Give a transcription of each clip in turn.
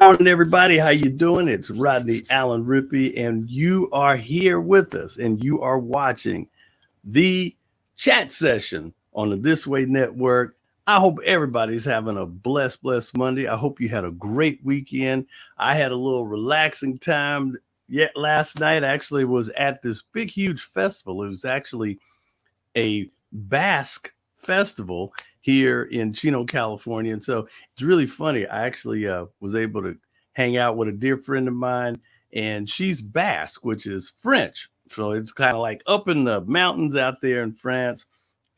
morning, everybody. How you doing? It's Rodney Allen Rippey, and you are here with us, and you are watching the chat session on the This Way Network. I hope everybody's having a blessed Monday. I hope you had a great weekend. I had a little relaxing time yet last night. I actually was at this big, huge festival. It was actually a Basque festival here in Chino, California. And so it's really funny. I actually was able to hang out with a dear friend of mine, and she's Basque, which is French. So it's kind of like up in the mountains out there in France.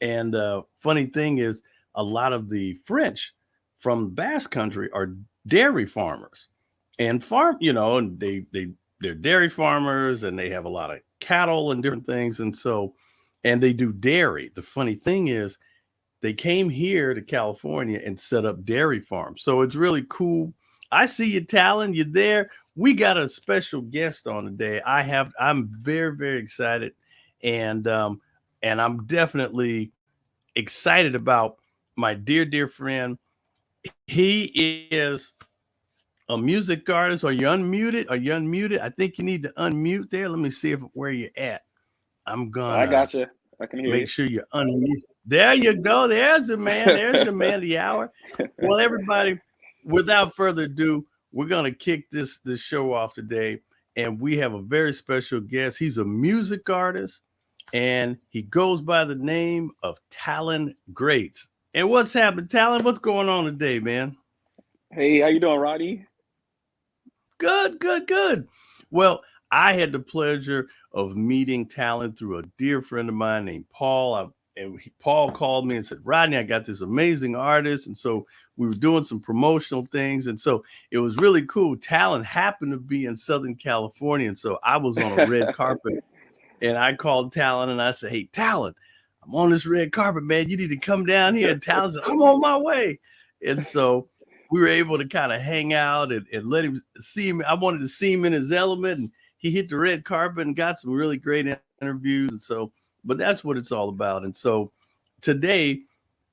And funny thing is, a lot of the French from Basque country are dairy farmers and and they're dairy farmers, and they have a lot of cattle and different things. And so, and they do dairy. The funny thing is, they came here to California and set up dairy farms. So it's really cool. I see you, Talen. You there? We got a special guest on today. I'm very excited, and I'm definitely excited about my dear friend. He is a music artist. Are you unmuted? Are you unmuted? I think you need to unmute there. Let me see where you're at. I'm I gonna got you. I can hear make you. sure you unmute. There you go. There's the man. There's the man of the hour. Well, everybody, without further ado, we're gonna kick this show off today, and we have a very special guest. He's a music artist, and he goes by the name of Talen Grates. And what's happened, Talen? What's going on today, man? Hey, how you doing, Roddy? Good. Well, I had the pleasure of meeting Talen through a dear friend of mine named Paul. Paul called me and said, Rodney, I got this amazing artist. And so we were doing some promotional things. And so it was really cool. Talen happened to be in Southern California. And so I was on a red carpet, and I called Talen and I said, hey, Talen, I'm on this red carpet, man. You need to come down here. And Talen said, I'm on my way. And so we were able to kind of hang out and let him see him. I wanted to see him in his element, and he hit the red carpet and got some really great interviews. And so, but that's what it's all about. And so today,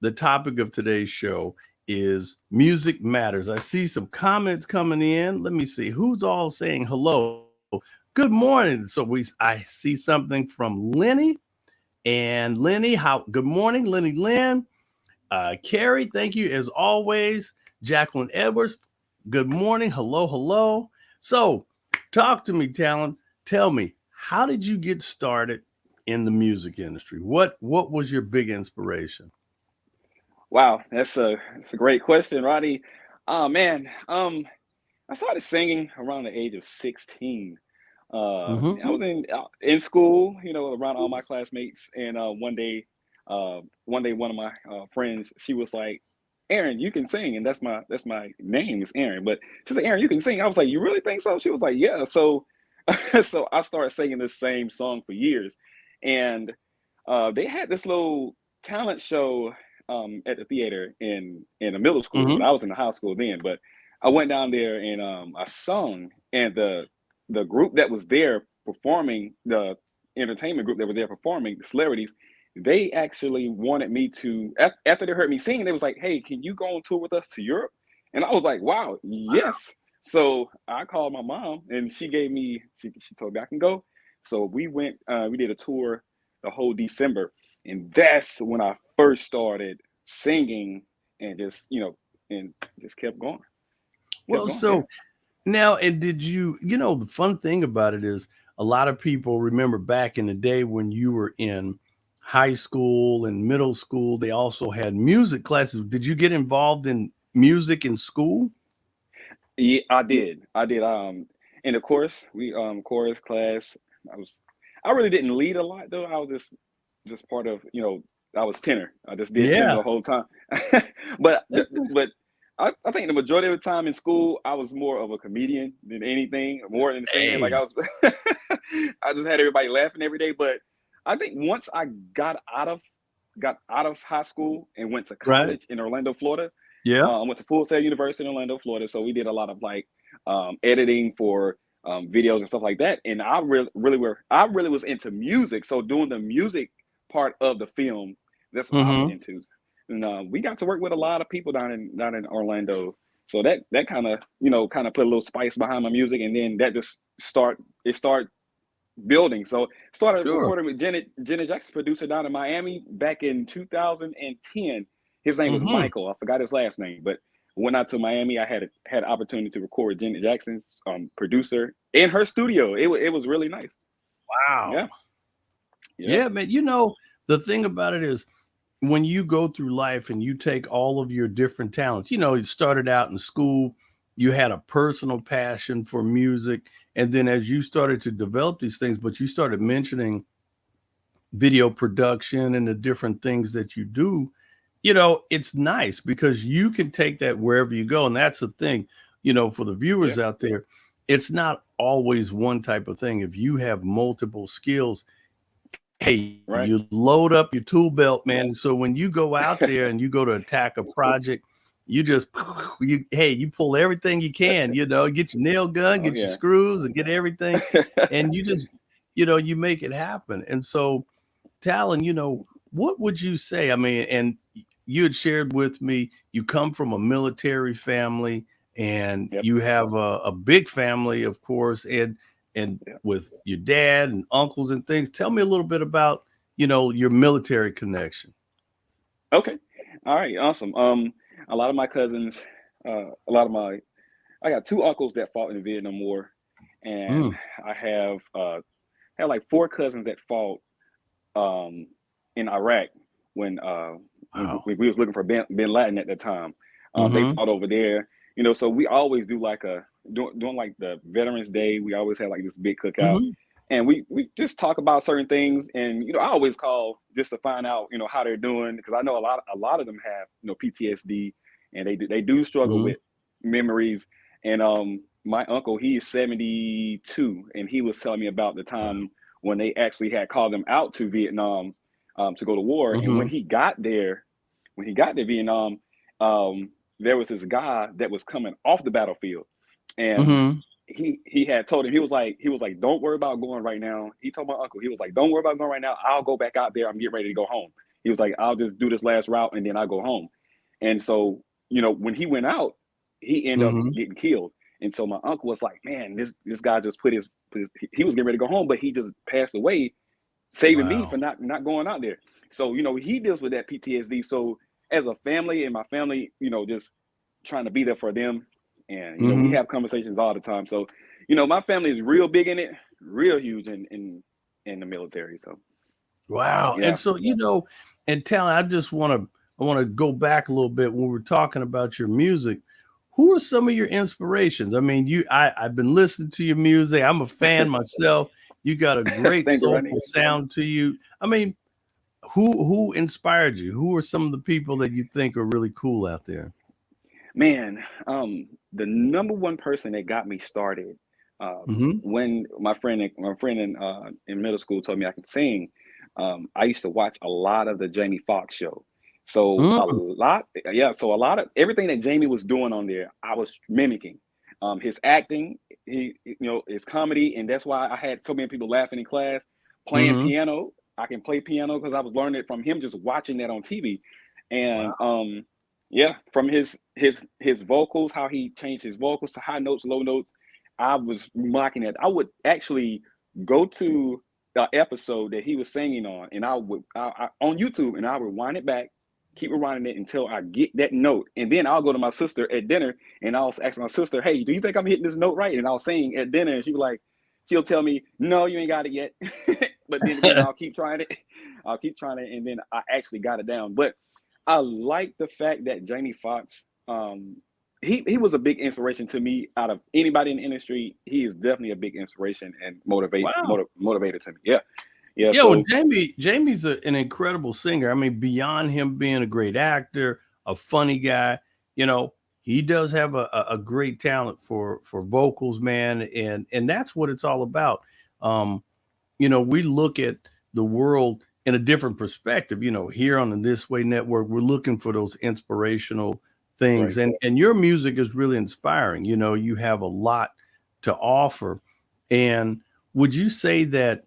the topic of today's show is music matters. I see some comments coming in. Let me see who's all saying hello. Good morning. So I see something from Lenny. And Lenny, good morning, Lenny Lynn. Carrie, thank you as always. Jacqueline Edwards, good morning. Hello. So, talk to me, Talen. Tell me, how did you get started in the music industry? What was your big inspiration? Wow, that's a great question, Roddy. Oh man, I started singing around the age of 16. I was Mm-hmm. in school, around all my classmates, and one day, one of my friends, she was like, "Aaron, you can sing," and that's my name is Aaron. But she said, "Aaron, you can sing." I was like, "You really think so?" She was like, "Yeah." So, so I started singing this same song for years, and they had this little talent show at the theater in the middle school, but Mm-hmm. I was in the high school then. But I went down there and I sung, and the group that was there performing, the entertainment group that was there performing, the celebrities, they actually wanted me to, after they heard me sing, they was like, "Hey, can you go on tour with us to Europe?" And I was like, "Wow, yes." So I called my mom, and she told me I can go. So we went, we did a tour the whole December, and that's when I first started singing, and just kept Well, going. Yeah. so now, and did the fun thing about it is a lot of people remember back in the day when you were in high school and middle school, they also had music classes. Did you get involved in music in school? Yeah, I did. I did. In the chorus, we chorus class. I was, I really didn't lead a lot though. I was just part of. I was tenor. I just did tenor Yeah. the whole time. but I think the majority of the time in school, I was more of a comedian than anything, more than singing. Like Hey. I was, I just had everybody laughing every day. But I think once I got out of high school and went to Right. college in Orlando, Florida. Yeah. I went to Full Sail University in Orlando, Florida. So we did a lot of like editing for videos and stuff like that. And I really was into music. So doing the music part of the film, that's what I was Mm-hmm. into. And we got to work with a lot of people down in Orlando. So that kind of, kind of put a little spice behind my music, and then that just start building. So started Sure. recording with Janet Jackson's producer down in Miami back in 2010. His name was Mm-hmm. Michael. I forgot his last name, but went out to Miami. I had an opportunity to record Janet Jackson's producer in her studio. It was really nice. Wow. Yeah, yeah, Yeah, man. You know, the thing about it is when you go through life and you take all of your different talents, you started out in school, you had a personal passion for music. And then as you started to develop these things, but you started mentioning video production and the different things that you do, it's nice because you can take that wherever you go. And that's the thing, for the yeah. viewers out there, it's not always one type of thing. If you have multiple skills, hey, Right. you load up your tool belt, man. And so when you go out there and you go to attack a project, you just you pull everything you can, get your nail gun, Oh get your yeah. screws and get everything, and you just you make it happen. And so, Talon, what would you say? I mean, and you had shared with me, you come from a military family and Yep. you have a big family, of course, and Yep. with your dad and uncles and things. Tell me a little bit about, your military connection. Okay. All right. Awesome. A lot of my cousins, a lot of my, I got two uncles that fought in the Vietnam War, and Mm, I had like four cousins that fought um, in Iraq when wow. we was looking for Bin Laden at that time. They Mm-hmm. fought over there, So we always do like doing like the Veterans Day. We always have like this big cookout, Mm-hmm. and we just talk about certain things. And I always call just to find out how they're doing, because I know a lot of them have PTSD, and they do struggle Mm-hmm. with memories. And my uncle, he's 72, and he was telling me about the Wow. time when they actually had called him out to Vietnam to go to war. And Mm-hmm. when he got to Vietnam, there was this guy that was coming off the battlefield, and Mm-hmm. he had told him, he was like, don't worry about going right now. He told my uncle, he was like, don't worry about going right now. I'll go back out there. I'm getting ready to go home. He was like, I'll just do this last route and then I'll go home. And so, when he went out, he ended up Mm-hmm. getting killed. And so my uncle was like, man, this guy just he was getting ready to go home, but he just passed away, saving me Wow. for not going out there. So, he deals with that PTSD. So as a family, and my family, just trying to be there for them. And, we Mm-hmm. have conversations all the time. So, my family is real big in it, real huge in the military. So Wow. And yeah. so, and Talon, I want to go back a little bit when we're talking about your music. Who are some of your inspirations? I mean, I've been listening to your music. I'm a fan myself. You got a great Thank you, Rodney. soulful sound to you. I mean, who inspired you? Who are some of the people that you think are really cool out there? Man, the number one person that got me started, Mm-hmm. when my friend in middle school told me I could sing. I used to watch a lot of the Jamie Foxx show. So a Mm-hmm. lot, yeah. So a lot of everything that Jamie was doing on there, I was mimicking. His acting, his comedy, and that's why I had so many people laughing in class. Playing Mm-hmm. piano, I can play piano because I was learning it from him, just watching that on TV. And Wow. yeah, from his vocals, how he changed his vocals to high notes, low notes, I was mocking it. I would actually go to the episode that he was singing on, and on YouTube, and I'll rewind it back, keep rewinding it until I get that note, and then I'll go to my sister at dinner, and I'll ask my sister, "Hey, do you think I'm hitting this note right?" And I'll sing at dinner, and she'll tell me, "No, you ain't got it yet." But then again, I'll keep trying it, and then I actually got it down. But I like the fact that Jamie Foxx, he was a big inspiration to me. Out of anybody in the industry, he is definitely a big inspiration and Wow. motivator to me. Yeah, yeah. Yeah, well, So Jamie's an incredible singer. I mean, beyond him being a great actor, a funny guy, you know, he does have a great talent for vocals, man, and that's what it's all about. Um, we look at the world in a different perspective. Here on the This Way Network, we're looking for those inspirational things, right. and your music is really inspiring. You have a lot to offer, and would you say that?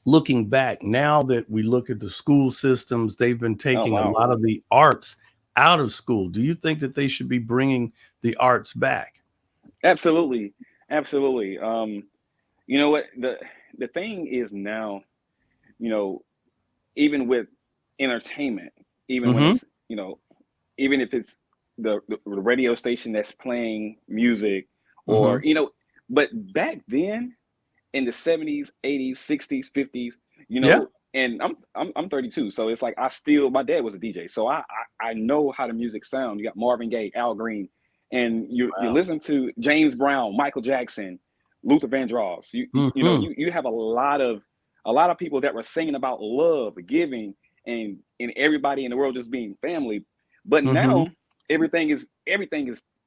Looking back now that we look at the school systems, they've been Oh taking a wow. lot of the arts out of school? Do you think that they should be bringing the arts back? Absolutely, absolutely. You know what, the thing is now, you know, even with entertainment, even when Mm-hmm. it's, you know, even if it's the radio station that's playing music, Mm-hmm. or, you know, but back then in the 70s, 80s, 60s, 50s, you Yeah. know, and I'm 32, so it's like I still, my dad was a DJ, so I know how the music sound. You got Marvin Gaye, Al Green, and you Wow. listen to James Brown, Michael Jackson, Luther Vandross. You know, Mm-hmm. you have a lot of people that were singing about love, giving, and everybody in the world just being family. But Mm-hmm. now everything is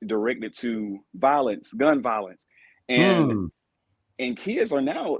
directed to violence, gun violence, and Hmm. kids are now,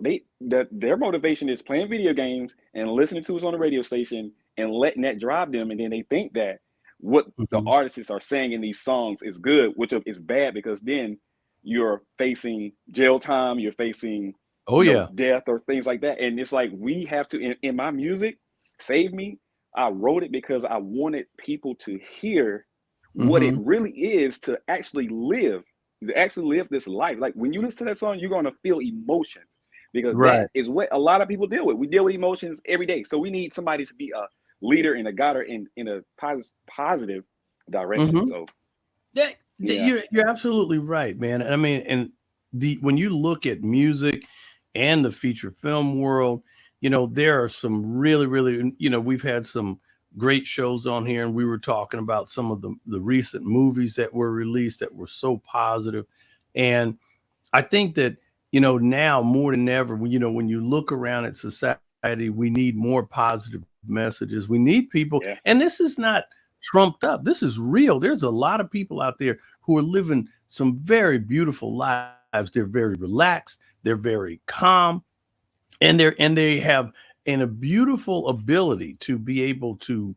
their motivation is playing video games and listening to us on the radio station and letting that drive them, and then they think that what the Mm-hmm. artists are saying in these songs is good, which is bad, because then you're facing jail time, you're facing, Oh you know, yeah. death or things like that. And it's like, we have to, in my music, Save Me, I wrote it because I wanted people to hear what it Mm-hmm. really is to actually live this life. Like, when you listen to that song, you're gonna feel emotion, because that Right. is what a lot of people deal with. We deal with emotions every day, so we need somebody to be a leader and a guider in a positive direction. Mm-hmm. So yeah, You're absolutely right, man. I mean, and the when you look at music and the feature film world, there are some really, really, we've had some great shows on here, and we were talking about some of the recent movies that were released that were so positive. And I think that, now more than ever, when you look around at society, we need more positive messages. We need people, and yeah, this is not trumped up. This is real. There's a lot of people out there who are living some very beautiful lives. They're very relaxed. They're very calm, and they have a beautiful ability to be able to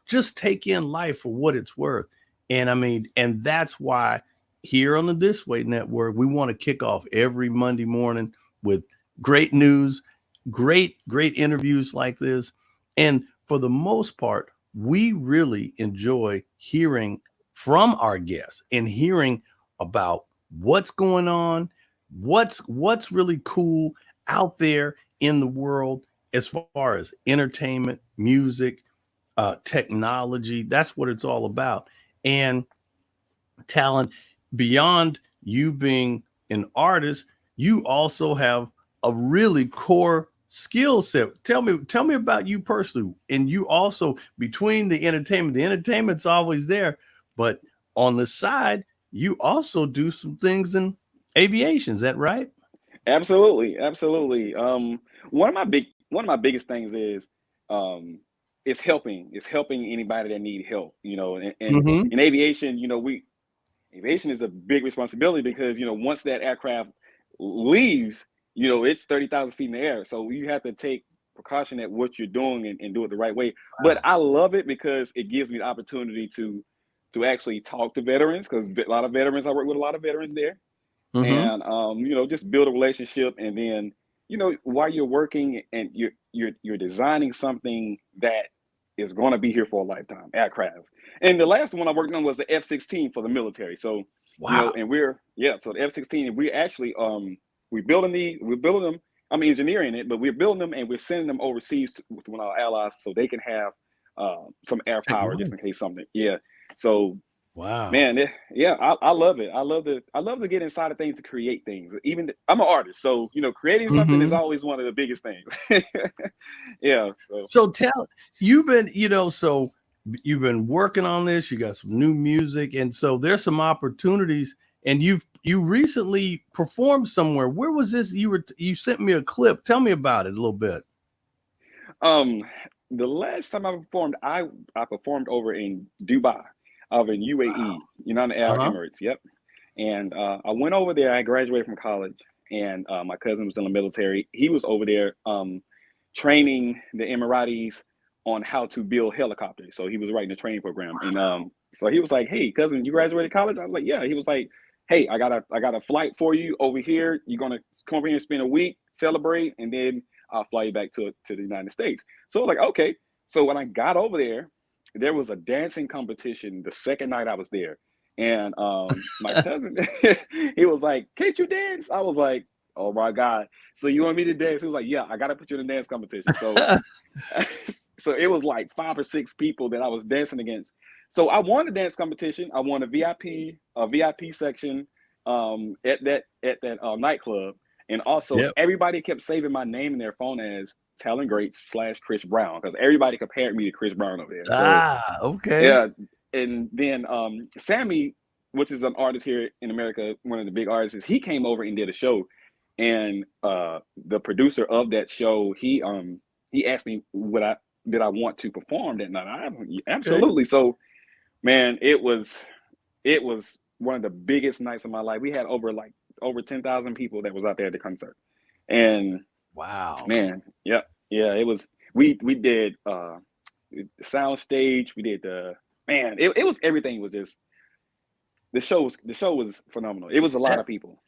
just take in life for what it's worth. And I mean, and that's why here on the This Way Network, we want to kick off every Monday morning with great news, great interviews like this. And for the most part, we really enjoy hearing from our guests and hearing about what's going on, what's really cool out there in the world as far as entertainment, music, technology. That's what it's all about. And Talent, beyond you being an artist, you also have a really core skill set. Tell me about you personally. And you also, between the entertainment's always there, but on the side, you also do some things in aviation. Is that right? absolutely, absolutely. One of my biggest things um, is helping anybody that need help. You know, and Mm-hmm. in aviation, you know, we aviation is a big responsibility, because, you know, once that aircraft leaves, you know, it's 30,000 feet in the air, so you have to take precaution at what you're doing, and do it the right way. But Wow. I love it because it gives me the opportunity to actually talk to veterans, because a lot of veterans, I work with a lot of veterans there, Mm-hmm. and you know, just build a relationship. And then, you know, while you're working and you're designing something that is going to be here for a lifetime, aircrafts. And the last one I worked on was the F-16 for the military. So, you know, Wow. and so the F-16, and we actually we're building them. I'm engineering it, but we're building them and we're sending them overseas to one of our allies, so they can have some air power just Technology. in case something. Yeah. So, Wow. man, yeah, I love it. I love to get inside of things, to create things. Even I'm an artist, so, you know, creating something is Mm-hmm. always one of the biggest things. Yeah. So So tell you've been, so you've been working on this, you got some new music, and so there's some opportunities, and you recently performed somewhere. Where was this? You sent me a clip. Tell me about it a little bit. um the last time I performed over in Dubai, over in UAE, United Arab Uh-huh. Emirates. Yep. And I went over there. I graduated from college, and my cousin was in the military. He was over there training the Emiratis on how to build helicopters. So he was writing a training program, and so he was like, "Hey, cousin, you graduated college?" I was like, "Yeah." He was like, "Hey, I got a flight for you over here. You're gonna come over here and spend a week, celebrate, and then I'll fly you back to the United States." So I was like, "Okay." So when I got over there, there was a dancing competition the second night I was there. And my cousin, he was like, "Can't you dance?" I was like, "Oh my God." So you want me to dance? He was like, "Yeah, I gotta put you in a dance competition." So so it was like 5 or 6 people that I was dancing against. So I won the dance competition. I won a VIP section at that nightclub, and also Yep. everybody kept saving my name in their phone as Talen Grates /Chris Brown because everybody compared me to Chris Brown over there. So Okay. yeah, and then Sammy, which is an artist here in America, one of the big artists, he came over and did a show, and the producer of that show, he asked me what I did I want to perform that night. Okay. Absolutely. So man, it was one of the biggest nights of my life. We had over 10,000 people that was out there at the concert, and Wow. man, yeah, it was. We did sound stage. We did it was everything was just the show was phenomenal. It was a lot That of people.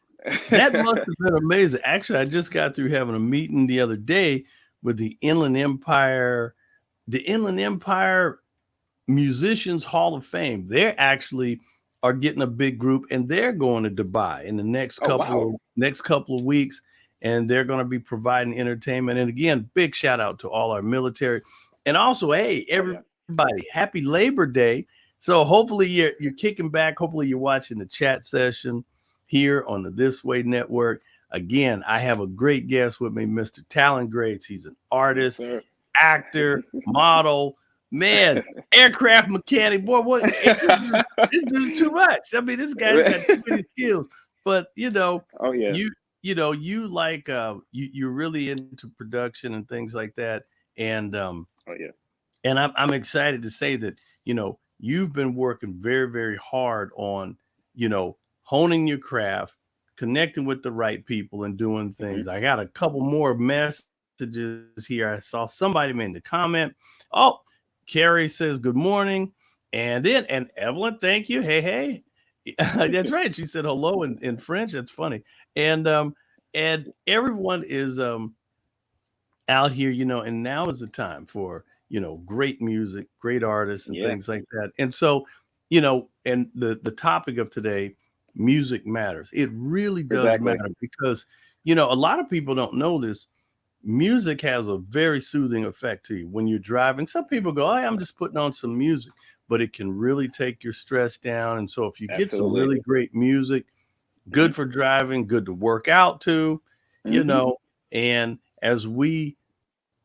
that must have been amazing. Actually, I just got through having a meeting the other day with the Inland Empire Musicians Hall of Fame. They're actually are getting a big group, and they're going to Dubai in the next Oh couple wow. of next couple of weeks, and they're going to be providing entertainment. And again, big shout out to all our military, and also, hey, Oh yeah. everybody, happy Labor Day. So hopefully you're kicking back. Hopefully you're watching the chat session here on the This Way Network. Again, I have a great guest with me, Mr. Talon Grates. He's an Yes, artist, sir. actor, model, man, aircraft mechanic. Boy, what this dude too much. I mean, this guy's got too many skills. But Oh yeah. you you like you're really into production and things like that. And Oh yeah. and I'm excited to say that you've been working very, very hard on honing your craft, connecting with the right people, and doing Hmm. things. I got a couple more messages here. I saw somebody made the comment. Oh, Carrie says good morning, and Evelyn, thank you. Hey, hey, that's right. She said hello in French. That's funny. And everyone is out here, and now is the time for, great music, great artists and Yeah. things like that. And so, and the topic of today, music matters. It really does Exactly. matter because, a lot of people don't know this. Music has a very soothing effect to you when you're driving. Some people go, "Hey, I'm just putting on some music," but it can really take your stress down. And so if you get some Absolutely. really great music, Hmm. good for driving, good to work out to, you Hmm. know, and as we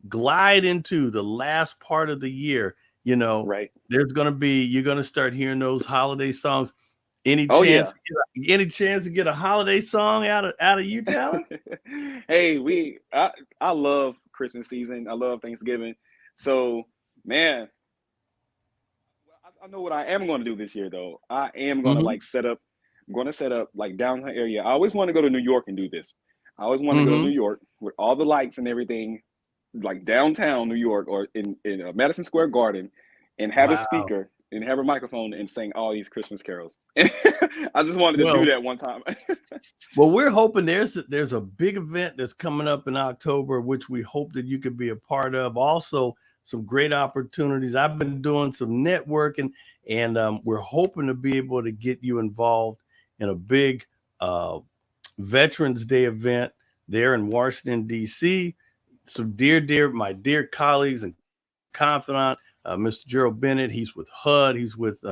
glide into the last part of the year, Right. you're gonna start hearing those holiday songs. Any Oh chance yeah. to any chance to get a holiday song out of you, Tyler? Hey, I love Christmas season. I love Thanksgiving. So, man, well, I know what I am going to do this year though. I am going to Mm-hmm. like set up. I'm going to set up like downtown area. I always want to go to New York and do this. I always want to go to New Mm-hmm. York with all the lights and everything, like downtown New York or in Madison Square Garden, and have a Wow. speaker and have a microphone and sing all these Christmas carols. I just wanted to do Well, that one time. we're hoping there's a big event that's coming up in October, which we hope that you could be a part of. Also, some great opportunities. I've been doing some networking, and we're hoping to be able to get you involved in a big uh, Veterans Day event there in Washington, D.C. So, my dear colleagues and confidant, Mr. Gerald Bennett, he's with HUD, he's with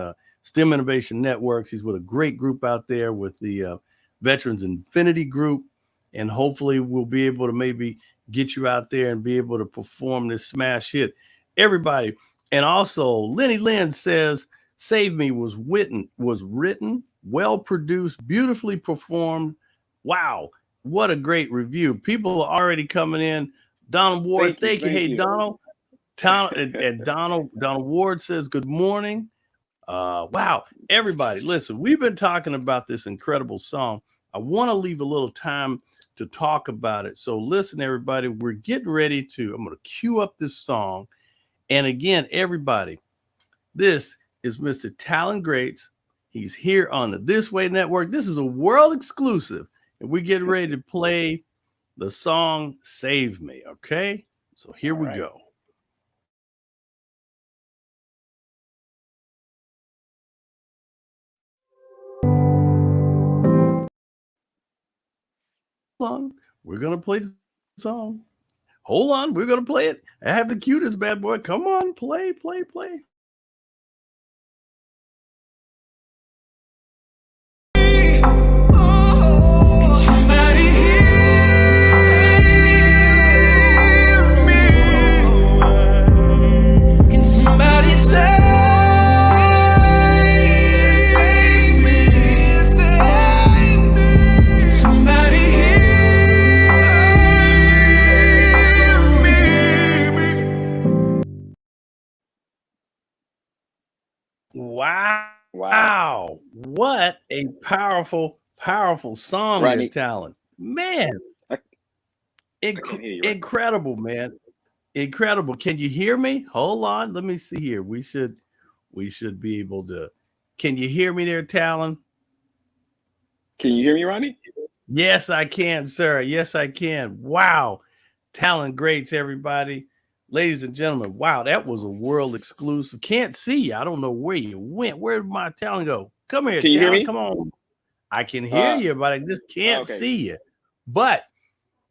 STEM Innovation Networks, he's with a great group out there with the Veterans Infinity Group. And hopefully, we'll be able to maybe get you out there and be able to perform this smash hit. Everybody. And also, Lenny Lynn says, Save Me was written, well produced, beautifully performed. Wow, what a great review. People are already coming in. Donald Ward, Thank you. thank you. Thank Hey, you. Donald. And Donald Ward says, good morning. Wow, everybody, listen, we've been talking about this incredible song. I want to leave a little time to talk about it. So listen, everybody, we're getting ready to, I'm going to cue up this song. And again, everybody, this is Mr. Talon Grates. He's here on the This Way Network. This is a world exclusive. And we're getting ready to play the song Save Me. Okay. So here All we right. go. on. We're going to play the song. Hold on. We're going to play it. I have to cue this bad boy. Come on. Play. Wow. What a powerful song there, Rodney, Talen. Man, I can't hear you. Right? incredible, man. Incredible. Can you hear me? Hold on. Let me see here. We should be able to. Can you hear me there, Talen? Can you hear me, Rodney? Yes, I can, sir. Yes, I can. Wow. Talen Grates, everybody. Ladies and gentlemen, wow, that was a world exclusive. Can't see you. I don't know where you went. Where did my Talen go? Come here, Can you hear Talen. me? Come on. I can hear you, but I just can't see you. But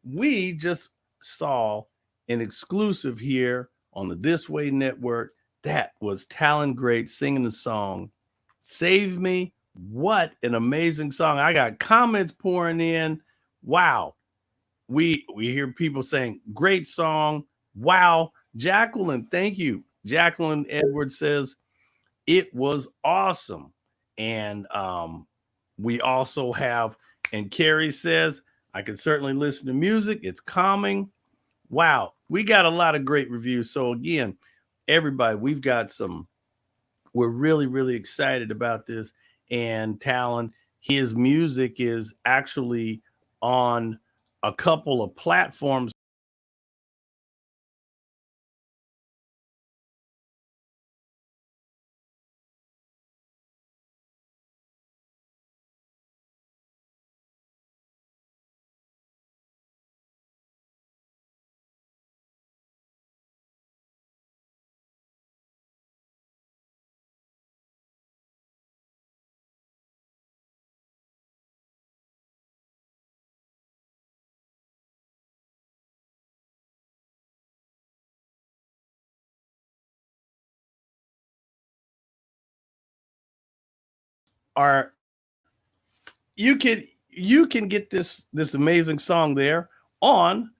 we just saw an exclusive here on the This Way Network. That was Talen Grates singing the song Save Me. What an amazing song. I got comments pouring in. Wow. We hear people saying, great song. Wow. Jacqueline, thank you. Jacqueline Edwards says, it was awesome. And we also have, and Carrie says, I can certainly listen to music. It's calming. Wow. We got a lot of great reviews. So again, everybody, we're really, really excited about this. And Talen, his music is actually on a couple of platforms. Are you can get this amazing song there on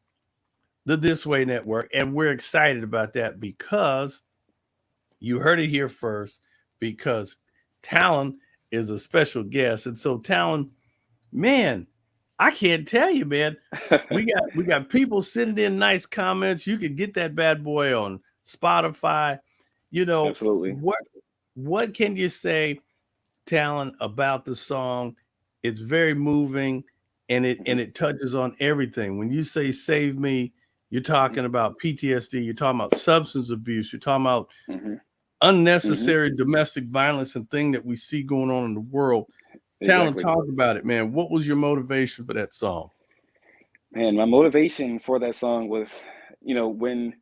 the This Way Network, and we're excited about that because you heard it here first. Because Talen is a special guest, and so Talen, man, I can't tell you, man. We got people sending in nice comments. You can get that bad boy on Spotify. You know, Absolutely. What can you say, Talen, about the song? It's very moving, and it touches on everything. When you say "Save Me," you're talking about PTSD. You're talking about substance abuse. You're talking about unnecessary domestic violence and thing that we see going on in the world. Talen, talk about it, man. What was your motivation for that song? Man, my motivation for that song was, when,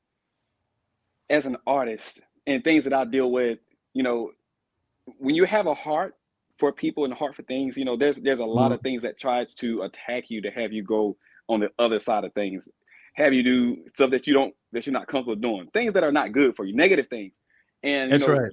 as an artist and things that I deal with, when you have a heart for people and a heart for things, there's a lot of things that tries to attack you to have you go on the other side of things, have you do stuff that you're not comfortable doing, things that are not good for you, negative things. And that's right.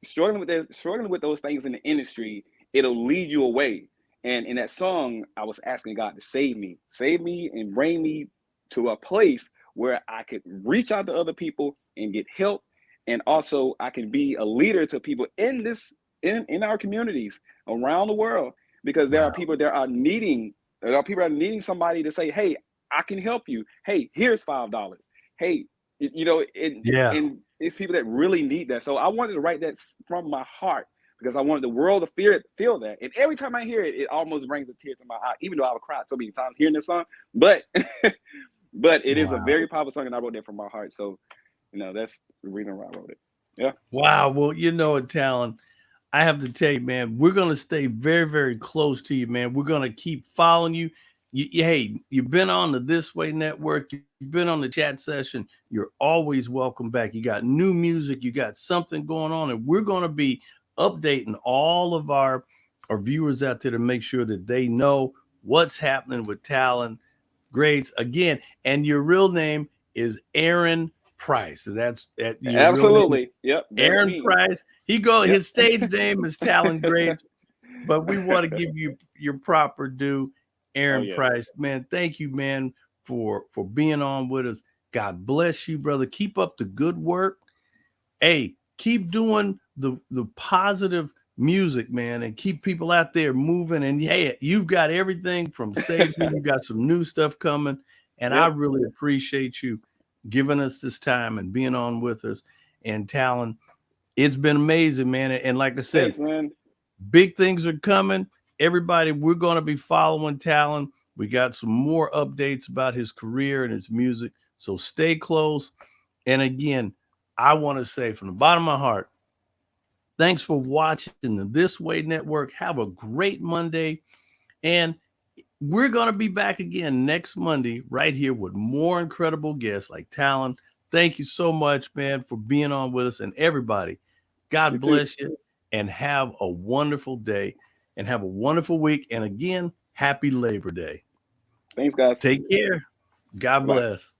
Struggling with those things in the industry, it'll lead you away. And in that song, I was asking God to save me and bring me to a place where I could reach out to other people and get help. And also I can be a leader to people in our communities around the world, because there are people that are needing somebody to say, hey, I can help you. Hey, here's $5. Hey, and it's people that really need that. So I wanted to write that from my heart, because I wanted the world to feel that. And every time I hear it, it almost brings a tear to my eye, even though I've cried so many times hearing this song. But it is a very powerful song, and I wrote that from my heart. So, that's the reason why I wrote it. Yeah. Wow. Well, Talen, I have to tell you, man, we're going to stay very, very close to you, man. We're going to keep following you. Hey, you've been on the This Way Network. You've been on the chat session. You're always welcome back. You got new music. You got something going on, and we're going to be updating all of our viewers out there to make sure that they know what's happening with Talen. Grates again. And your real name is Aaron Price. That's your real name, Absolutely. Yep. That's Aaron me. Price. Yep. His stage name is Talen Grates, but we want to give you your proper due, Oh Aaron yes. Price. Man, thank you, man, for being on with us. God bless you, brother. Keep up the good work. Hey, keep doing the positive music, man, and keep people out there moving. And hey, you've got everything from Save Me. You got some new stuff coming, and I Yep. really appreciate you giving us this time and being on with us. And Talon, it's been amazing, man. And like I said, Thanks, man. big things are coming. Everybody, we're going to be following Talon. We got some more updates about his career and his music. So stay close. And again, I want to say from the bottom of my heart, thanks for watching the This Way Network. Have a great Monday. And we're going to be back again next Monday right here with more incredible guests like Talon. Thank you so much, man, for being on with us. And everybody, You God too. bless you and have a wonderful day and have a wonderful week. And again, happy Labor Day. Thanks, guys. Take care. God Bye. bless.